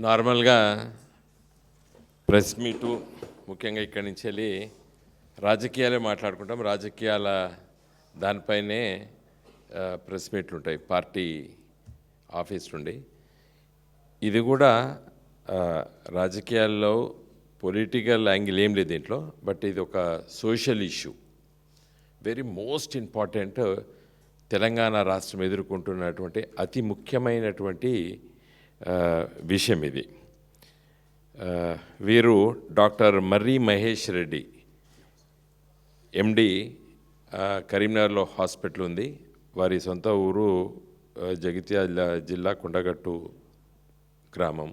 నార్మల్గా press meet ముఖ్యంగా ఇక్కడి నుంచి వెళ్ళి రాజకీయాలే మాట్లాడుకుంటాం. రాజకీయాల దానిపైనే ప్రెస్ మీట్లు ఉంటాయి పార్టీ ఆఫీస్ నుండి. ఇది కూడా రాజకీయాల్లో పొలిటికల్ యాంగిల్ ఏం లేదు దీంట్లో, బట్ ఇది ఒక social issue, very most important. Telangana రాష్ట్రం ఎదుర్కొంటున్నటువంటి అతి ముఖ్యమైనటువంటి విషయం ఇది. వీరు డాక్టర్ మర్రి మహేష్ రెడ్డి, ఎండి, కరీంనగర్లో హాస్పిటల్ ఉంది. వారి సొంత ఊరు జగిత్యాల జిల్లా కొండగట్టు గ్రామం.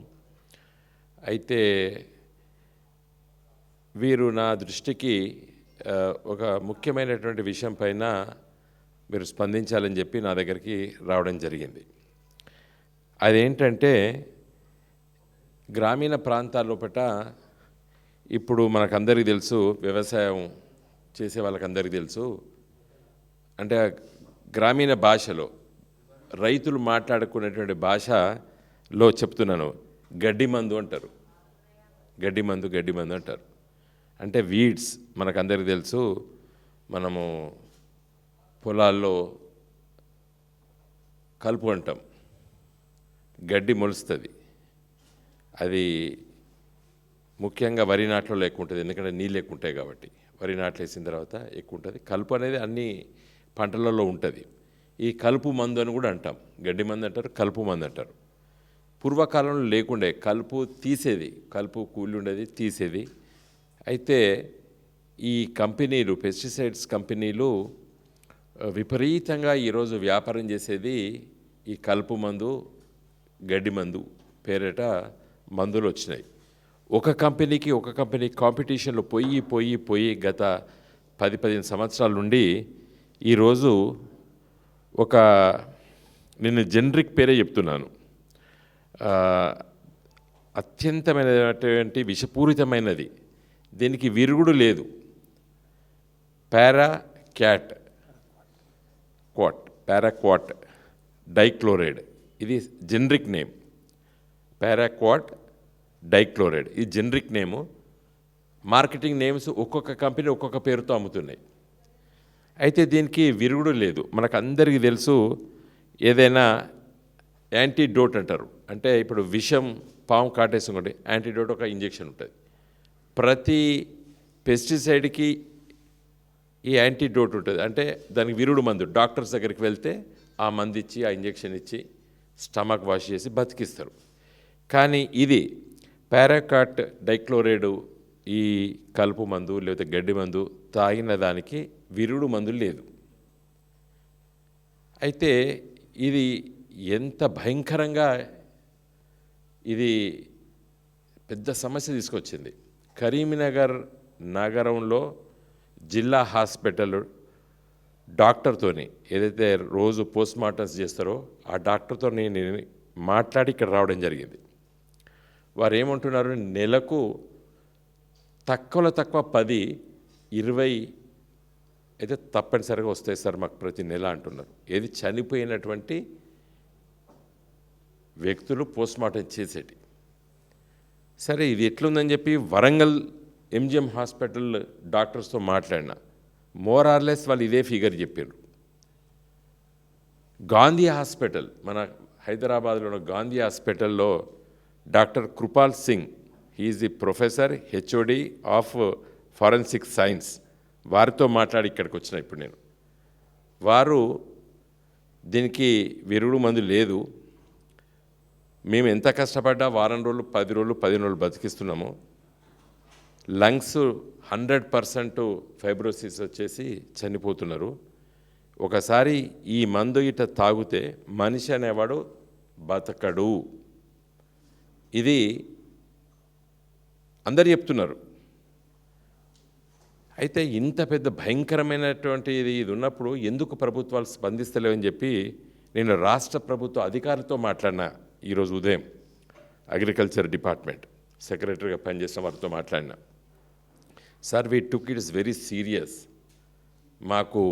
అయితే వీరు నా దృష్టికి ఒక ముఖ్యమైనటువంటి విషయం పైన మీరు స్పందించాలని చెప్పి నా దగ్గరికి రావడం జరిగింది. అదేంటంటే గ్రామీణ ప్రాంతాల్లోపట ఇప్పుడు మనకందరికీ తెలుసు, వ్యవసాయం చేసే వాళ్ళకందరికీ తెలుసు, అంటే గ్రామీణ భాషలో రైతులు మాట్లాడుకునేటువంటి భాషలో చెప్తున్నాను, గడ్డి మందు అంటారు. గడ్డి మందు అంటారు. అంటే వీడ్స్ మనకందరికీ తెలుసు. మనము పొలాల్లో కలుపు అంటాం, గడ్డి మొలుస్తుంది. అది ముఖ్యంగా వరి నాట్లో ఎక్కువ ఉంటుంది, ఎందుకంటే నీళ్ళు ఎక్కువ ఉంటాయి కాబట్టి. వరి నాట్లు వేసిన తర్వాత ఎక్కువ ఉంటుంది. కలుపు అనేది అన్ని పంటలలో ఉంటుంది. ఈ కలుపు మందు అని కూడా అంటాం. గడ్డి మందు అంటారు, కలుపు మందు అంటారు. పూర్వకాలంలో లేకుండే, కలుపు తీసేది, కలుపు కూలి ఉండేది, తీసేది. అయితే ఈ కంపెనీలు, పెస్టిసైడ్స్ కంపెనీలు విపరీతంగా ఈరోజు వ్యాపారం చేసేది ఈ కలుపు మందు, గడ్డి మందు పేరిట మందులు వచ్చినాయి. ఒక కంపెనీ కాంపిటీషన్లో పోయి గత 10-15 సంవత్సరాల నుండి ఈరోజు నేను జెనరిక్ పేరే చెప్తున్నాను, అత్యంతమైనటువంటి విషపూరితమైనది, దీనికి విరుగుడు లేదు, పారాక్వాట్ డైక్లోరైడ్. ఇది జెనరిక్ నేమ్. పారాక్వాట్ డైక్లోరైడ్ ఇది జెనరిక్ నేము. మార్కెటింగ్ నేమ్స్ ఒక్కొక్క కంపెనీ ఒక్కొక్క పేరుతో అమ్ముతున్నాయి. అయితే దీనికి విరుగుడు లేదు. మనకు అందరికీ తెలుసు, ఏదైనా యాంటీడోట్ అంటారు. అంటే ఇప్పుడు విషం, పాము కాటేసుకోండి, యాంటీడోట్ ఒక ఇంజెక్షన్ ఉంటుంది. ప్రతి పెస్టిసైడ్కి ఈ యాంటీడోట్ ఉంటుంది. అంటే దానికి విరుగుడు మందు. డాక్టర్స్ దగ్గరికి వెళ్తే ఆ మందు ఇచ్చి, ఆ ఇంజెక్షన్ ఇచ్చి స్టమక్ వాష్ చేసి బతికిస్తారు. కానీ ఇది పారాక్వాట్ డైక్లోరైడ్, ఈ కలుపు మందు లేకపోతే గడ్డి మందు తాగిన దానికి విరుగుడు మందు లేదు. అయితే ఇది ఎంత భయంకరంగా, ఇది పెద్ద సమస్య తీసుకొచ్చింది. కరీంనగర్ నగరంలో జిల్లా హాస్పిటల్ డాక్టర్తోని, ఏదైతే రోజు పోస్ట్ మార్టమ్స్ చేస్తారో ఆ డాక్టర్తో నేను మాట్లాడి ఇక్కడ రావడం జరిగింది. వారు ఏమంటున్నారు, నెలకు తక్కువ 10-20 అయితే తప్పనిసరిగా వస్తాయి సార్ మాకు ప్రతి నెల అంటున్నారు. ఏది చనిపోయినటువంటి వ్యక్తులు పోస్ట్ మార్టం చేసేటి. సరే, ఇది ఎట్లుందని చెప్పి వరంగల్ ఎంజిఎం హాస్పిటల్ డాక్టర్స్తో మాట్లాడినా, మోరార్లెస్ వాళ్ళు ఇదే ఫిగర్ చెప్పారు. గాంధీ హాస్పిటల్, మన హైదరాబాద్లో ఉన్న గాంధీ హాస్పిటల్లో doctor Kripal Singh, he is the professor, HOD of forensic science, వారితో మాట్లాడి ఇక్కడికి వచ్చిన ఇప్పుడు నేను. వారు దీనికి విరుగుడు మందు లేదు, మేము ఎంత కష్టపడ్డా వారం రోజులు, 10 రోజులు, 15 రోజులు బతికిస్తున్నాము. లంగ్స్ 100% ఫైబ్రోసిస్ వచ్చేసి చనిపోతున్నారు. ఒకసారి ఈ మందు ఇట తాగితే మనిషి అనేవాడు బతకడు. ఇది అందరు చెప్తున్నారు. అయితే ఇంత పెద్ద భయంకరమైనటువంటి ఇది ఉన్నప్పుడు ఎందుకు ప్రభుత్వాలు స్పందిస్తలేవని చెప్పి నేను రాష్ట్ర ప్రభుత్వ అధికారులతో మాట్లాడినా. ఈరోజు ఉదయం అగ్రికల్చర్ డిపార్ట్మెంట్ సెక్రటరీగా పనిచేసిన వారితో మాట్లాడినా. Sir, we took it's very serious. మాకు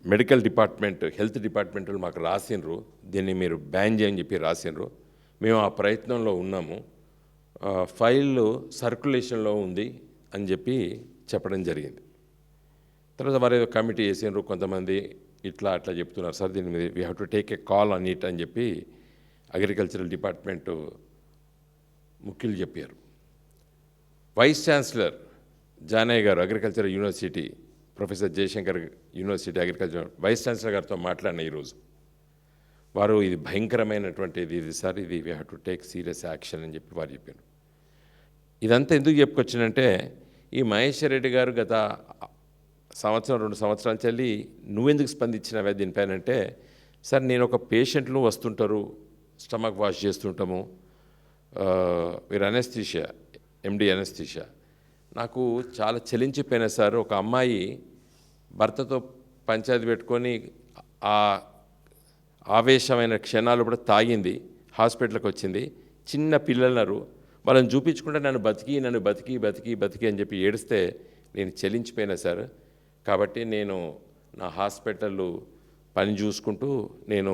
మెడికల్ డిపార్ట్మెంట్ హెల్త్ డిపార్ట్మెంట్ వాళ్ళు మాకు రాసినరు, దీన్ని మీరు బ్యాన్ చేయని చెప్పి రాసినరు. మేము ఆ ప్రయత్నంలో ఉన్నాము. ఫైల్ సర్క్యులేషన్లో ఉంది అని చెప్పి చెప్పడం జరిగింది. తర్వాత వారు ఏదో కమిటీ చేసినారు, కొంతమంది ఇట్లా అట్లా చెప్తున్నారు సార్, దీని మీద we have to take a call on it అని చెప్పి అగ్రికల్చరల్ డిపార్ట్మెంటు ముఖ్యులు చెప్పారు. వైస్ ఛాన్సలర్ జానయ్య గారు agriculture university, professor Jayashankar university agriculture vice chancellor గారితో మాట్లాడిన ఈరోజు వారు ఇది భయంకరమైనటువంటిది, ఇది సార్, ఇది we have to take serious action అని చెప్పి వారు చెప్పారు. ఇదంతా ఎందుకు చెప్పుకొచ్చానంటే, ఈ మహేశ్వర్ రెడ్డి గారు గత సంవత్సరం 2 సంవత్సరాల చెల్లి నువ్వెందుకు స్పందించినవే దీనిపైన అంటే, సార్ నేను ఒక పేషెంట్లు వస్తుంటారు, స్టమక్ వాష్ చేస్తుంటాము, మీరు అనెస్థీషియా, ఎండి అనెస్థీషియా, నాకు చాలా చలించిపోయిన సార్. ఒక అమ్మాయి భర్తతో పంచాయతీ పెట్టుకొని ఆ ఆవేశమైన క్షణాలు కూడా తాగింది, హాస్పిటల్కి వచ్చింది, చిన్న పిల్లలున్నారు, వాళ్ళని చూపించుకుంటే నన్ను బతికి అని చెప్పి ఏడిస్తే నేను చలించిపోయినా సార్. కాబట్టి నేను నా హాస్పిటల్ పని చూసుకుంటూ నేను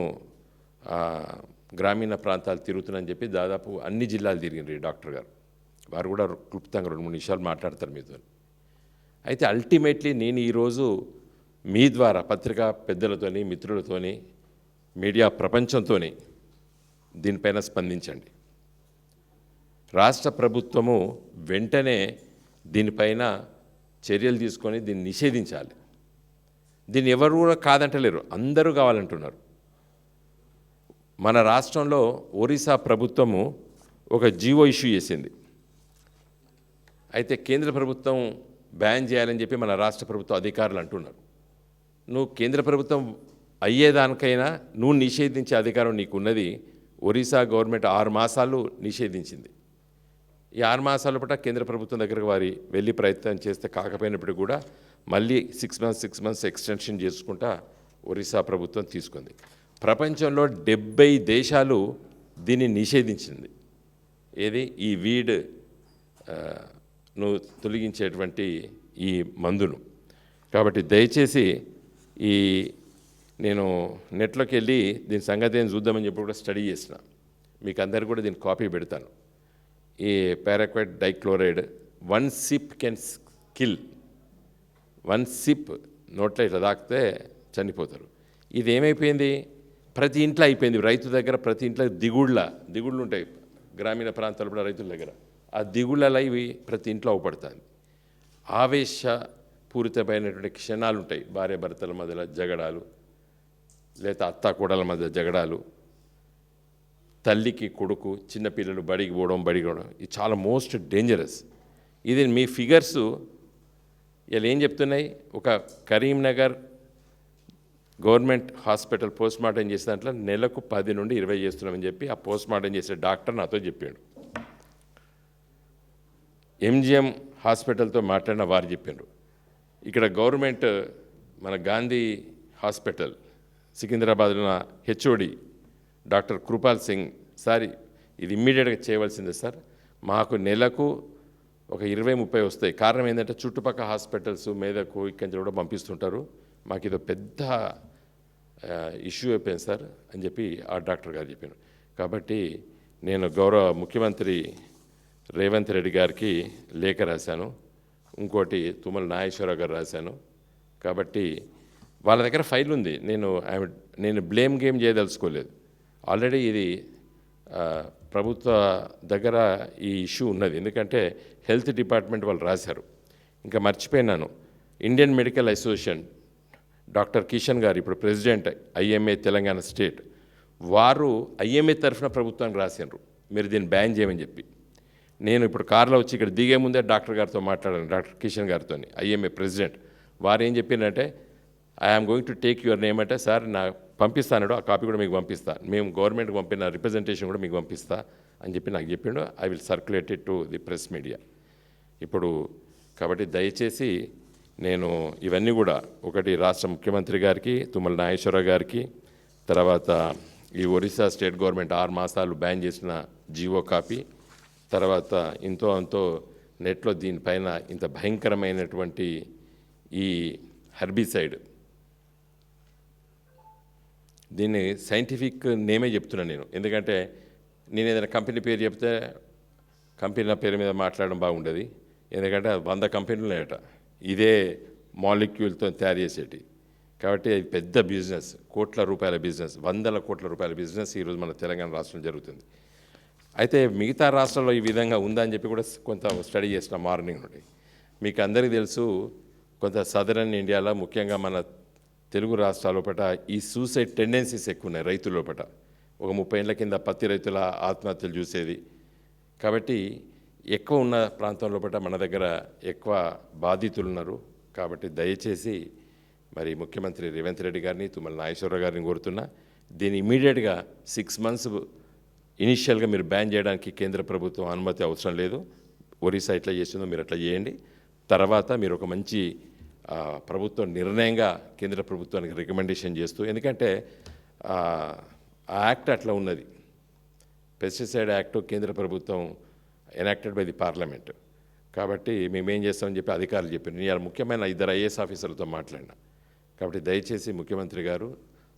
గ్రామీణ ప్రాంతాలు తిరుగుతున్నానని చెప్పి దాదాపు అన్ని జిల్లాలు తిరిగిండ్రు డాక్టర్ గారు. వారు కూడా క్లుప్తంగా 2-3 నిమిషాలు మాట్లాడతారు మీతో. అయితే అల్టిమేట్లీ నేను ఈరోజు మీ ద్వారా పత్రికా పెద్దలతోని, మిత్రులతోని, మీడియా ప్రపంచంతో దీనిపైన స్పందించండి. రాష్ట్ర ప్రభుత్వము వెంటనే దీనిపైన చర్యలు తీసుకొని దీన్ని నిషేధించాలి. దీన్ని ఎవరు కూడా కాదంటలేరు, అందరూ కావాలంటున్నారు. మన రాష్ట్రంలో ఒరిస్సా ప్రభుత్వము ఒక జీవో ఇష్యూ చేసింది. అయితే కేంద్ర ప్రభుత్వం బ్యాన్ చేయాలని చెప్పి మన రాష్ట్ర ప్రభుత్వ అధికారులు అంటున్నారు. నువ్వు కేంద్ర ప్రభుత్వం అయ్యేదానికైనా నువ్వు నిషేధించే అధికారం నీకున్నది. ఒరిస్సా గవర్నమెంట్ 6 మాసాలు నిషేధించింది. ఈ 6 మాసాల పట్ల కేంద్ర ప్రభుత్వం దగ్గరకు వారి వెళ్ళి ప్రయత్నం చేస్తే కాకపోయినప్పటికీ కూడా మళ్ళీ 6 మంత్స్ ఎక్స్టెన్షన్ చేసుకుంటా ఒరిస్సా ప్రభుత్వం తీసుకుంది. ప్రపంచంలో 70 దేశాలు దీన్ని నిషేధించింది. ఏది ఈ వీడ్ తొలగించేటువంటి ఈ మందును. కాబట్టి దయచేసి నేను నెట్లోకి వెళ్ళి దీని సంగతి ఏం చూద్దామని చెప్పి కూడా స్టడీ చేసిన, మీకు అందరికీ కూడా దీని కాపీ పెడతాను. ఈ paraquat dichloride 1 SIP can kill. 1 SIP నోట్లో ఇట్లా తాకితే చనిపోతారు. ఇది ఏమైపోయింది, ప్రతి ఇంట్లో అయిపోయింది. రైతు దగ్గర ప్రతి ఇంట్లో దిగుళ్ళు ఉంటాయి, గ్రామీణ ప్రాంతాల్లో కూడా రైతుల దగ్గర ఆ దిగుళ్ళలో ఇవి ప్రతి ఇంట్లో అవపడుతుంది. ఆవేశపూరితమైనటువంటి క్షణాలు ఉంటాయి, భార్య భర్తల మధ్యలో జగడాలు, లేదా అత్త కోడల మధ్య జగడాలు, తల్లికి కొడుకు, చిన్నపిల్లలు బడికి పోవడం, ఇది చాలా మోస్ట్ డేంజరస్. ఇది మీ ఫిగర్స్ ఇలా ఏం చెప్తున్నాయి, ఒక Karimnagar government hospital post mortem చేసే దాంట్లో నెలకు 10 నుండి 20 చేస్తున్నామని చెప్పి ఆ పోస్ట్ మార్టం చేసే డాక్టర్ నాతో చెప్పాడు. ఎంజిఎం హాస్పిటల్తో మాట్లాడిన వారు చెప్పారు. ఇక్కడ గవర్నమెంట్ మన గాంధీ హాస్పిటల్ సికింద్రాబాద్లో ఉన్న HOD doctor Kripal Singh, sir ఇది ఇమ్మీడియట్గా చేయవలసిందే సార్, మాకు నెలకు ఒక 20-30 వస్తాయి. కారణం ఏంటంటే చుట్టుపక్కల హాస్పిటల్స్ మీదకు ఇక్కడి నుంచి కూడా పంపిస్తుంటారు, మాకు ఇది పెద్ద ఇష్యూ అయిపోయింది సార్ అని చెప్పి ఆ డాక్టర్ గారు చెప్పాను. కాబట్టి నేను గౌరవ ముఖ్యమంత్రి రేవంత్ రెడ్డి గారికి లేఖ రాశాను, ఇంకోటి తుమ్మల నాగేశ్వరరావు గారు రాశాను. కాబట్టి వాళ్ళ దగ్గర ఫైల్ ఉంది. నేను బ్లేమ్ గేమ్ చేయదలుచుకోలేదు. ఆల్రెడీ ఇది ప్రభుత్వ దగ్గర ఈ ఇష్యూ ఉన్నది. ఎందుకంటే హెల్త్ డిపార్ట్మెంట్ వాళ్ళు రాశారు. ఇంకా మర్చిపోయినాను, Indian medical association doctor Kishan గారు ఇప్పుడు ప్రెసిడెంట్ ఐఎంఏ తెలంగాణ స్టేట్, వారు ఐఎంఏ తరఫున ప్రభుత్వానికి రాసినారు మీరు దీన్ని బ్యాన్ చేయమని చెప్పి. నేను ఇప్పుడు కార్లో వచ్చి ఇక్కడ దిగే ముందే డాక్టర్ గారితో మాట్లాడాను, డాక్టర్ కిషన్ గారితో, ఐఎంఏ ప్రెసిడెంట్. వారు ఏం చెప్పినంటే, I'm going to take your name అంటే, సార్ నా పంపిస్తాను, ఆ కాపీ కూడా మీకు పంపిస్తాను, మేము గవర్నమెంట్కి పంపిన రిప్రజెంటేషన్ కూడా మీకు పంపిస్తా అని చెప్పి నాకు చెప్పిండు. I will circulate it to the press media. ఇప్పుడు కాబట్టి దయచేసి నేను ఇవన్నీ కూడా ఒకటి రాష్ట్ర ముఖ్యమంత్రి గారికి, తుమ్మల నాగేశ్వరరావు గారికి, తర్వాత ఈ ఒరిస్సా స్టేట్ గవర్నమెంట్ 6 మాసాలు బ్యాన్ చేసిన జీవో కాపీ, తర్వాత ఇంతో అంతో నెట్లో దీనిపైన ఇంత భయంకరమైనటువంటి ఈ హెర్బిసైడ్ దీన్ని సైంటిఫిక్ నేమే చెప్తున్నాను నేను. ఎందుకంటే నేను ఏదైనా కంపెనీ పేరు చెప్తే కంపెనీ నా పేరు మీద మాట్లాడడం బాగుండదు. ఎందుకంటే 100 కంపెనీలు ఉన్నాయట ఇదే మాలిక్యూల్తో తయారు చేసేటి. కాబట్టి అది పెద్ద బిజినెస్, కోట్ల రూపాయల బిజినెస్, వందల కోట్ల రూపాయల బిజినెస్ ఈరోజు మన తెలంగాణ రాష్ట్రంలో జరుగుతుంది. అయితే మిగతా రాష్ట్రాల్లో ఈ విధంగా ఉందని చెప్పి కూడా కొంత స్టడీ చేసిన మార్నింగ్ నుండి. మీకు అందరికీ తెలుసు, కొంత సదరన్ ఇండియాలో ముఖ్యంగా మన తెలుగు రాష్ట్రాల లోపల ఈ సూసైడ్ టెండెన్సీస్ ఎక్కువ ఉన్నాయి రైతుల లోపల. ఒక 30 ఏళ్ల కింద పత్తి రైతుల ఆత్మహత్యలు చూసేది. కాబట్టి ఎక్కువ ఉన్న ప్రాంతం లోపల మన దగ్గర ఎక్కువ బాధితులు ఉన్నారు. కాబట్టి దయచేసి మరి ముఖ్యమంత్రి రేవంత్ రెడ్డి గారిని, తుమ్మల నాగేశ్వరరావు గారిని కోరుతున్నా, దీన్ని ఇమీడియట్గా 6 months ఇనిషియల్గా మీరు బ్యాన్ చేయడానికి కేంద్ర ప్రభుత్వం అనుమతి అవసరం లేదు. ఒరిస్సా ఎట్లా చేసిందో మీరు అట్లా చేయండి. తర్వాత మీరు ఒక మంచి ప్రభుత్వం నిర్ణయంగా కేంద్ర ప్రభుత్వానికి రికమెండేషన్ చేస్తూ, ఎందుకంటే ఆ యాక్ట్ అట్లా ఉన్నది. పెస్టిసైడ్ యాక్ట్ కేంద్ర ప్రభుత్వం ఎనాక్టెడ్ బై ది పార్లమెంట్. కాబట్టి మేమేం చేస్తామని చెప్పి అధికారులు చెప్పారు. నేను ముఖ్యమైన 2 IAS ఆఫీసర్లతో మాట్లాడినా. కాబట్టి దయచేసి ముఖ్యమంత్రి గారు,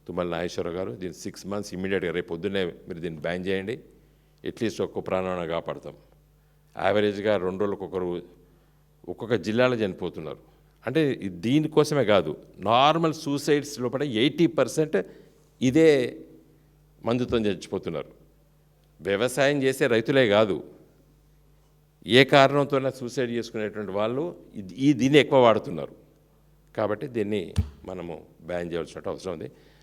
తుమ్మల నాగేశ్వరరావు గారు, దీన్ని 6 months ఇమ్మీడియట్గా రేపు పొద్దున్నే మీరు దీన్ని బ్యాన్ చేయండి. అట్లీస్ట్ ఒక్క ప్రాణాన్ని కాపాడతాం. యావరేజ్గా 2 రోజులకు ఒకరు ఒక్కొక్క జిల్లాలో చనిపోతున్నారు. అంటే దీనికోసమే కాదు, నార్మల్ సూసైడ్స్ లోపల 80% ఇదే మందుతో చచ్చిపోతున్నారు. వ్యవసాయం చేసే రైతులే కాదు, ఏ కారణంతోనే సూసైడ్ చేసుకునేటువంటి వాళ్ళు దీన్ని ఎక్కువ వాడుతున్నారు. కాబట్టి దీన్ని మనము బ్యాన్ చేయాల్సిన అవసరం ఉంది.